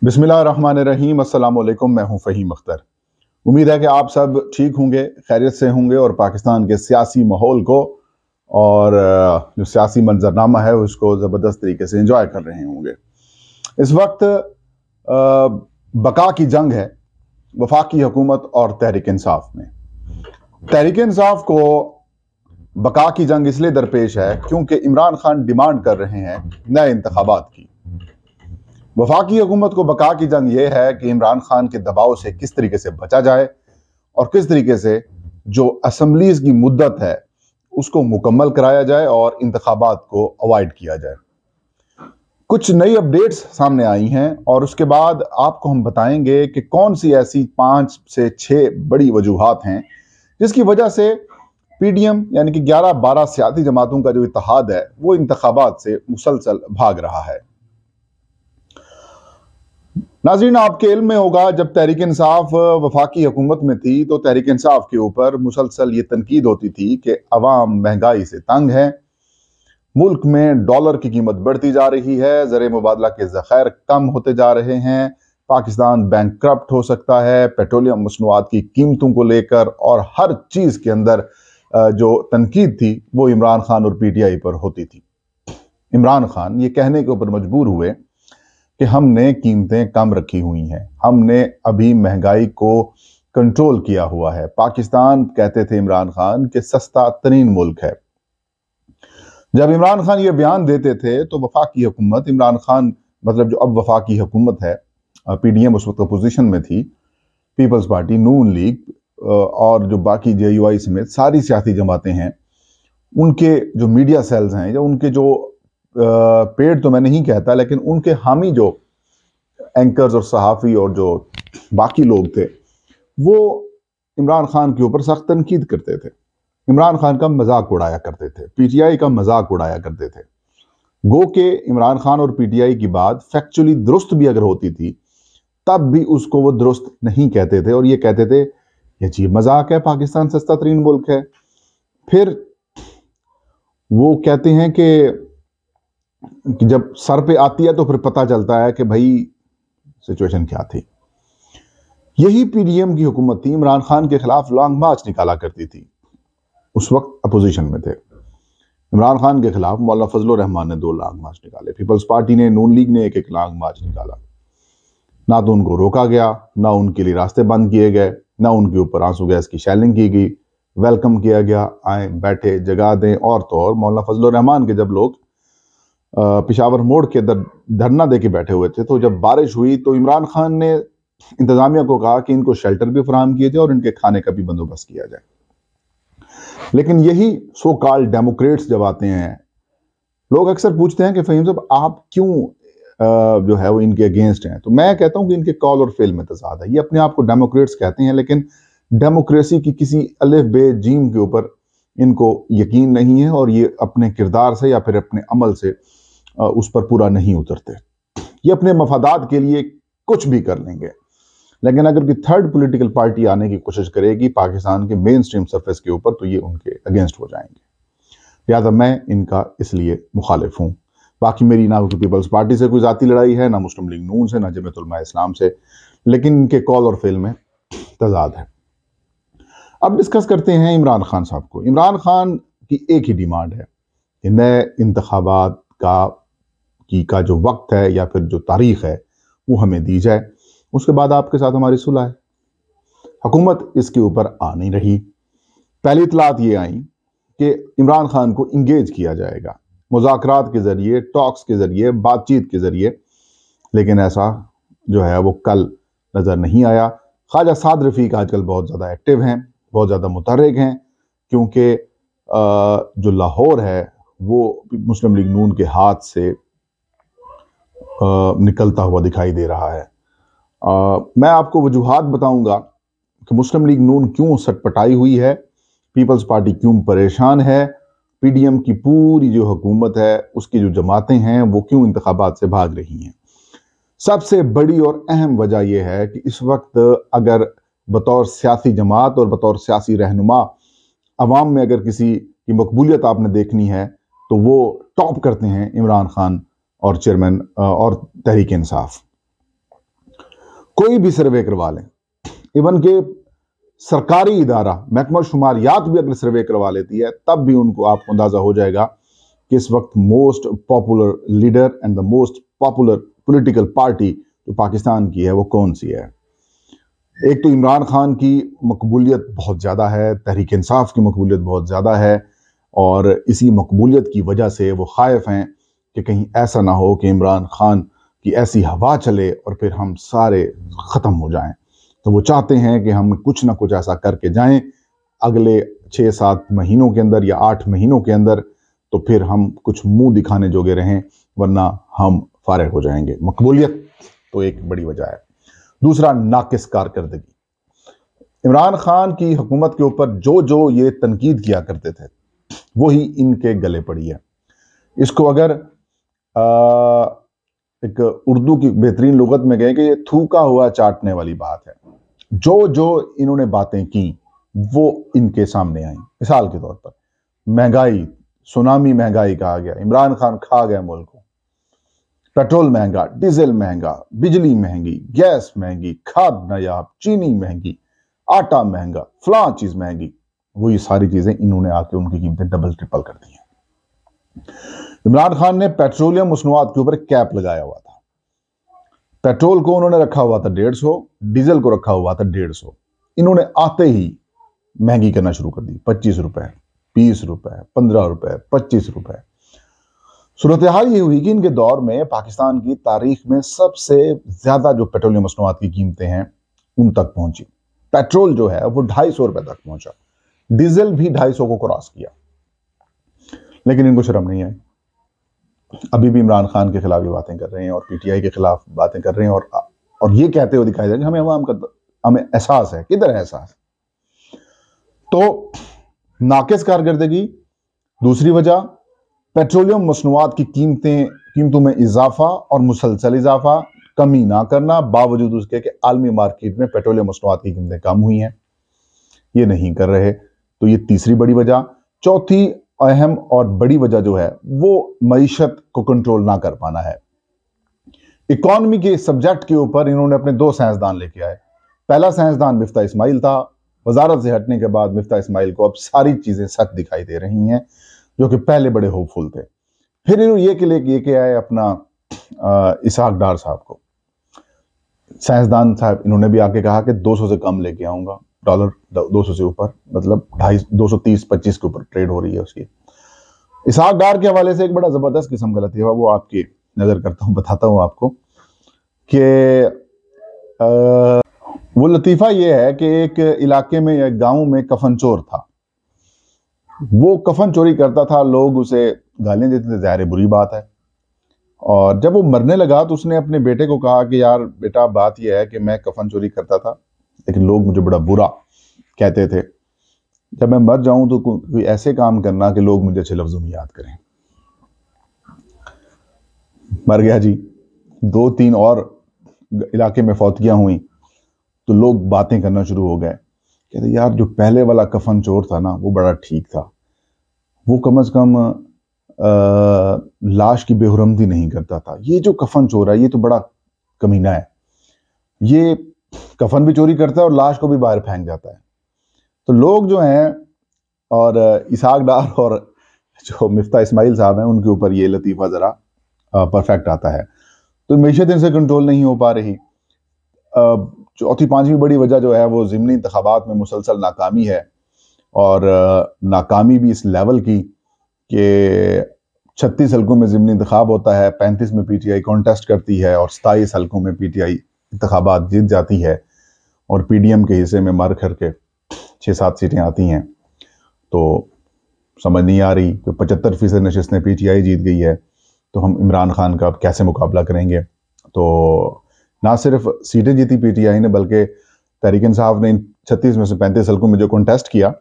बिस्मिल्लाहिर्रहमानिर्रहीम। अस्सलाम वालेकुम। मैं हूं फ़हीम अख्तर। उम्मीद है कि आप सब ठीक होंगे, खैरियत से होंगे और पाकिस्तान के सियासी माहौल को और जो सियासी मंजरनामा है उसको ज़बरदस्त तरीके से एंजॉय कर रहे होंगे। इस वक्त बका की जंग है वफाकी हुकूमत और तहरीक इंसाफ में। तहरीक इंसाफ को बका की जंग इसलिए दरपेश है क्योंकि इमरान खान डिमांड कर रहे हैं नए इंतखाबात की। वफाकी हुकूमत को बका की जंग यह है कि इमरान खान के दबाव से किस तरीके से बचा जाए और किस तरीके से जो असम्बलीज की मुद्दत है उसको मुकम्मल कराया जाए और इंतखाबात को अवॉइड किया जाए। कुछ नई अपडेट्स सामने आई हैं और उसके बाद आपको हम बताएंगे कि कौन सी ऐसी 5 से 6 बड़ी वजूहात हैं जिसकी वजह से पीडीएम यानी कि 11-12 सियासी जमातों का जो इत्तेहाद है वो इंतखाबात से मुसलसल भाग रहा है। नाज़रीन, आपके इल्म में होगा जब तहरीक इंसाफ वफाकी हुकूमत में थी तो तहरीक इंसाफ के ऊपर मुसलसल ये तनकीद होती थी कि अवाम महंगाई से तंग है, मुल्क में डॉलर की कीमत बढ़ती जा रही है, ज़र मुबादला के ज़ख़ायर कम होते जा रहे हैं, पाकिस्तान बैंकक्रप्ट हो सकता है, पेट्रोलियम मसनूआत की कीमतों को लेकर और हर चीज़ के अंदर जो तनकीद थी वो इमरान खान और पीटीआई पर होती थी। इमरान खान ये कहने के ऊपर मजबूर हुए कि हमने कीमतें कम रखी हुई हैं, हमने अभी महंगाई को कंट्रोल किया हुआ है। पाकिस्तान, कहते थे इमरान खान, के सस्ता तरीन मुल्क है। जब इमरान खान ये बयान देते थे तो वफाकी हुकूमत, इमरान खान मतलब जो अब वफाकी हुकूमत है, पीडीएम उस वक्त अपोजिशन में थी, पीपल्स पार्टी, नून लीग और जो बाकी जेयूआई समेत सारी सियासी जमातें हैं, उनके जो मीडिया सेल्स हैं या उनके जो पेड तो मैं नहीं कहता लेकिन उनके हामी जो एंकर्स और सहाफ़ी और जो बाकी लोग थे वो इमरान खान के ऊपर सख्त तनकीद करते थे, इमरान खान का मजाक उड़ाया करते थे, पीटीआई का मजाक उड़ाया करते थे। गो के इमरान खान और पीटीआई की बात फैक्चुअली दुरुस्त भी अगर होती थी तब भी उसको वो दुरुस्त नहीं कहते थे और ये कहते थे ये अजीब मजाक है, पाकिस्तान सस्ता तरीन मुल्क है। फिर वो कहते हैं कि जब सर पे आती है तो फिर पता चलता है कि भाई सिचुएशन क्या थी। यही पीडीएम की हुकूमत थी, इमरान खान के खिलाफ लॉन्ग मार्च निकाला करती थी, उस वक्त अपोजिशन में थे। इमरान खान के खिलाफ मौलाना फजलुर रहमान ने 2 लॉन्ग मार्च निकाले, पीपल्स पार्टी ने, नून लीग ने 1-1 लॉन्ग मार्च निकाला। ना तो उनको रोका गया, ना उनके लिए रास्ते बंद किए गए, ना उनके ऊपर आंसू गैस की शेलिंग की गई, वेलकम किया गया, आए बैठे जगा दें। और तो और मौलाना फजलुर रहमान के जब लोग पिशावर मोड़ के धरना दे के बैठे हुए थे तो जब बारिश हुई तो इमरान खान ने इंतजामिया को कहा कि इनको शेल्टर भी फराहम किया जाए और इनके खाने का भी बंदोबस्त किया जाए। लेकिन यही सो कॉल्ड डेमोक्रेट्स जब आते हैं, लोग अक्सर पूछते हैं कि फ़हीम साहब आप क्यों जो है वो इनके अगेंस्ट हैं, तो मैं कहता हूं कि इनके कॉल और फेल में तजाद है। ये अपने आप को डेमोक्रेट्स कहते हैं लेकिन डेमोक्रेसी की किसी अलिफ बे जीम के ऊपर इनको यकीन नहीं है और ये अपने किरदार से या फिर अपने अमल से उस पर पूरा नहीं उतरते। ये अपने मफादात के लिए कुछ भी कर लेंगे लेकिन अगर कोई थर्ड पॉलिटिकल पार्टी आने की कोशिश करेगी पाकिस्तान के मेन स्ट्रीम सरफेस के ऊपर तो ये उनके अगेंस्ट हो जाएंगे। लिहाजा मैं इनका इसलिए मुखालिफ हूँ। बाकी मेरी ना पीपल्स पार्टी से कोई ज़ाती लड़ाई है, ना मुस्लिम लीग नून से, ना जमीयत उलमा इस्लाम से, लेकिन इनके कॉल और फेल में तजाद है। अब डिस्कस करते हैं इमरान खान साहब को। इमरान खान की एक ही डिमांड है कि नए इंतखाबात का जो वक्त है या फिर जो तारीख है वो हमें दी जाए, उसके बाद आपके साथ हमारी सुलह है। हुकूमत इसके ऊपर आ नहीं रही। पहली इतलात ये आई कि इमरान खान को इंगेज किया जाएगा मुज़ाकरात के ज़रिए, टॉक्स के ज़रिए, बातचीत के ज़रिए, लेकिन ऐसा जो है वो कल नज़र नहीं आया। ख्वाजा साद रफ़ीक आजकल बहुत ज़्यादा एक्टिव हैं, बहुत ज़्यादा मुतहर्रिक हैं क्योंकि जो लाहौर है वो मुस्लिम लीग नून के हाथ से निकलता हुआ दिखाई दे रहा है। मैं आपको वजूहात बताऊंगा कि मुस्लिम लीग नून क्यों सटपटाई हुई है, पीपल्स पार्टी क्यों परेशान है, पीडीएम की पूरी जो हुकूमत है उसकी जो जमातें हैं वो क्यों इंतखाबात से भाग रही हैं। सबसे बड़ी और अहम वजह यह है कि इस वक्त अगर बतौर सियासी जमात और बतौर सियासी रहनुमा अवाम में अगर किसी की मकबूलियत आपने देखनी है तो वो टॉप करते हैं इमरान खान और चेयरमैन और तहरीक इंसाफ। कोई भी सर्वे करवा लें, इवन के सरकारी इदारा महकमा शुमारियात भी अगर सर्वे करवा लेती है, तब भी उनको आपको अंदाजा हो जाएगा कि इस वक्त most popular leader and the most popular political party जो पाकिस्तान की है वो कौन सी है। एक तो इमरान खान की मकबूलियत बहुत ज़्यादा है, तहरीक इंसाफ की मकबूलियत बहुत ज़्यादा है, और इसी मकबूलियत की वजह से वो खाइफ हैं कि कहीं ऐसा ना हो कि इमरान खान की ऐसी हवा चले और फिर हम सारे ख़त्म हो जाएं। तो वो चाहते हैं कि हम कुछ ना कुछ ऐसा करके जाएं अगले 6-7 महीनों के अंदर या 8 महीनों के अंदर, तो फिर हम कुछ मुंह दिखाने जोगे रहें, वरना हम फारिग हो जाएंगे। मकबूलियत तो एक बड़ी वजह है। दूसरा, नाकिस कारकर्दगी। इमरान खान की हुकूमत के ऊपर जो जो ये तनकीद किया करते थे वही इनके गले पड़ी है। इसको अगर एक उर्दू की बेहतरीन लुगत में कहें कि ये थूका हुआ चाटने वाली बात है। जो जो इन्होंने बातें की वो इनके सामने आई। मिसाल के तौर पर महंगाई, सुनामी महंगाई कहा गया, इमरान खान खा गया मुल्क को। पेट्रोल महंगा, डीजल महंगा, बिजली महंगी, गैस महंगी, खाद नायाब, चीनी महंगी, आटा महंगा, फलां चीज महंगी। वो ये सारी चीजें इन्होंने आके उनकी कीमतें डबल ट्रिपल कर दी हैं। इमरान खान ने पेट्रोलियम मसनूआत के ऊपर कैप लगाया हुआ था। पेट्रोल को उन्होंने रखा हुआ था 150, डीजल को रखा हुआ था 150। इन्होंने आते ही महंगी करना शुरू कर दी। 25 रुपए, 20 रुपए, 15 रुपए, 25 रुपए। सूरत हाल ये हुई कि इनके दौर में पाकिस्तान की तारीख में सबसे ज्यादा जो पेट्रोलियम मसनूआत की कीमतें हैं उन तक पहुंची। पेट्रोल जो है वो 250 रुपए तक पहुंचा, डीजल भी 250 को क्रॉस किया, लेकिन इनको शर्म नहीं आई। अभी भी इमरान खान के खिलाफ ये बातें कर रहे हैं और पीटीआई के खिलाफ बातें कर रहे हैं, और ये कहते हुए दिखाई दे रहे हैं हमें एहसास है। किधर है एहसास? तो नाकिस कारकर्दगी दूसरी वजह, पेट्रोलियम मसनूआत की कीमतों में इजाफा और मुसलसल इजाफा, कमी ना करना, बावजूद उसके कि आलमी मार्केट में पेट्रोलियम मसनूआत की कीमतें कम हुई हैं, ये नहीं कर रहे। तो ये तीसरी बड़ी वजह। चौथी अहम और बड़ी वजह जो है वो मईशत को कंट्रोल ना कर पाना है। इकोनॉमी के सब्जेक्ट के ऊपर इन्होंने अपने 2 साइंसदान लेके आए। पहला साइंसदान मिफ्ता इस्माइल था। वजारत से हटने के बाद मिफ्ता इस्माइल को अब सारी चीजें सच दिखाई दे रही हैं, जो कि पहले बड़े होपफुल थे। फिर इन्होंने ये के आए अपना इसहाक डार साहब को। साइंसदान साहब इन्होंने भी आके कहा कि 200 से कम लेके आऊंगा डॉलर, 200 से ऊपर, मतलब 230-25 के ऊपर ट्रेड हो रही है उसकी। इसहाक डार के हवाले से एक बड़ा जबरदस्त किस्म का लतीफा वो आपकी नजर करता हूं, बताता हूं आपको कि वो लतीफा ये है कि एक इलाके में, एक गांव में कफन चोर था। वो कफन चोरी करता था, लोग उसे गालियां देते थे, ज़ाहिर बुरी बात है। और जब वो मरने लगा तो उसने अपने बेटे को कहा कि यार बेटा, बात यह है कि मैं कफन चोरी करता था, लेकिन लोग मुझे बड़ा बुरा कहते थे। जब मैं मर जाऊं तो कोई ऐसे काम करना कि लोग मुझे अच्छे लफ्जों में याद करें। मर गया जी। 2-3 और इलाके में फौतियां हुई तो लोग बातें करना शुरू हो गए, कहते यार जो पहले वाला कफन चोर था ना वो बड़ा ठीक था, वो कम से कम लाश की बेहुरमदी नहीं करता था। ये जो कफन चोर है ये तो बड़ा कमीना है, ये कफन भी चोरी करता है और लाश को भी बाहर फेंक जाता है। तो लोग जो हैं, और इसहाक डार और जो मिफ्ता इस्माइल साहब हैं, उनके ऊपर ये लतीफ़ा ज़रा परफेक्ट आता है। तो मैशत इनसे कंट्रोल नहीं हो पा रही। चौथी पांचवी बड़ी वजह जो है वो ज़िमनी इंतखाबात में मुसलसल नाकामी है, और नाकामी भी इस लेवल की कि 36 हल्कों में ज़िमनी इंतखाब होता है, 35 में पीटीआई कॉन्टेस्ट करती है और 27 हल्कों में पीटीआई इंतखाबात जीत जाती है, और पीडीएम के हिस्से में मर करके 6-7 सीटें आती हैं। तो समझ नहीं आ रही कि 75% नशिस्तें पीटीआई जीत गई है, तो हम इमरान खान का अब कैसे मुकाबला करेंगे। तो ना सिर्फ सीटें जीती पीटीआई ने, बल्कि तहरीक इंसाफ ने 36 में से 35 हल्कों में जो कॉन्टेस्ट किया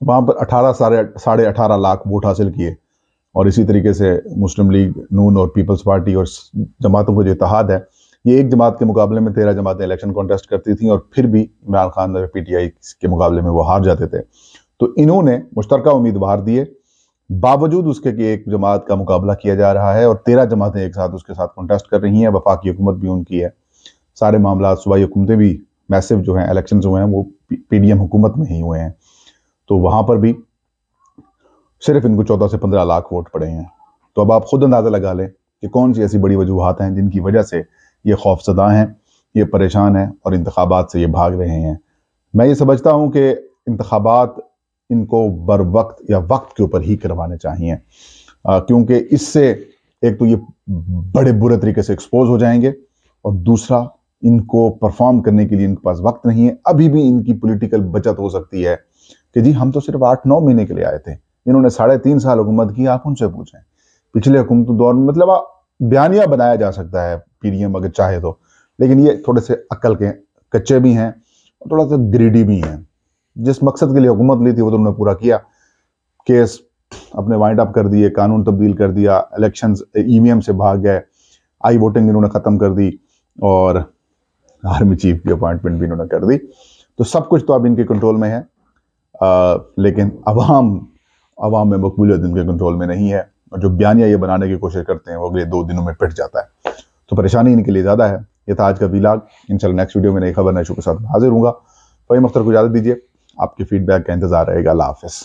वहाँ पर 18-18.5 लाख वोट हासिल किए। और इसी तरीके से मुस्लिम लीग, नून और पीपल्स पार्टी और जमातों का जो इत्तेहाद है, ये एक जमात के मुकाबले में 13 जमातें इलेक्शन कॉन्टेस्ट करती थी, और फिर भी इमरान खान और पीटीआई के मुकाबले में वो हार जाते थे। तो इन्होंने मुश्तरका उम्मीदवार दिए, बावजूद उसके कि एक जमात का मुकाबला किया जा रहा है और 13 जमातें एक साथ उसके साथ कॉन्टेस्ट कर रही हैं, वफाकी हुकूमत भी उनकी है। सारे मामला सूबाई हुकूमतें भी मैसिव जो हैं इलेक्शन हुए हैं वो PDM हुकूमत में ही हुए हैं, तो वहाँ पर भी सिर्फ इनको 14 से 15 लाख वोट पड़े हैं। तो अब आप खुद अंदाज़ा लगा लें कि कौन सी ऐसी बड़ी वजूहात हैं जिनकी वजह से ये खौफजदा हैं, ये परेशान हैं और इंतखाबात से ये भाग रहे हैं। मैं ये समझता हूँ कि इंतखाबात इनको बर वक्त या वक्त के ऊपर ही करवाने चाहिए, क्योंकि इससे एक तो ये बड़े बुरे तरीके से एक्सपोज हो जाएंगे और दूसरा इनको परफॉर्म करने के लिए इनके पास वक्त नहीं है। अभी भी इनकी पॉलिटिकल बचत हो सकती है कि जी हम तो सिर्फ 8-9 महीने के लिए आए थे, इन्होंने 3.5 साल हुकूमत की, आप उनसे पूछें। पिछले हुकूमत दौर में मतलब बयानिया बनाया जा सकता है PDM अगर चाहे तो, लेकिन ये थोड़े से अक्ल के कच्चे भी हैं और थोड़ा सा ग्रीडी भी हैं। जिस मकसद के लिए हुकूमत ली थी वो तो उन्होंने पूरा किया, केस अपने वाइंड अप कर दिए, कानून तब्दील कर दिया, इलेक्शंस EVM से भाग गए, आई वोटिंग इन्होंने ख़त्म कर दी और आर्मी चीफ की अपॉइंटमेंट भी इन्होंने कर दी। तो सब कुछ तो अब इनके कंट्रोल में है, लेकिन अवाम में मकबूलियत इनके कंट्रोल में नहीं है, और जो बयानिया ये बनाने की कोशिश करते हैं वो अगले 2 दिनों में पिट जाता है। तो परेशानी इनके लिए ज़्यादा है। ये था आज का वीलॉग। इंशाल्लाह नेक्स्ट वीडियो में नई खबर नए शो के साथ हाजिर हूँगा। फ़हीम अख्तर को इजाज़त दीजिए, आपके फीडबैक का इंतज़ार रहेगा। अल्लाह हाफ़िज़।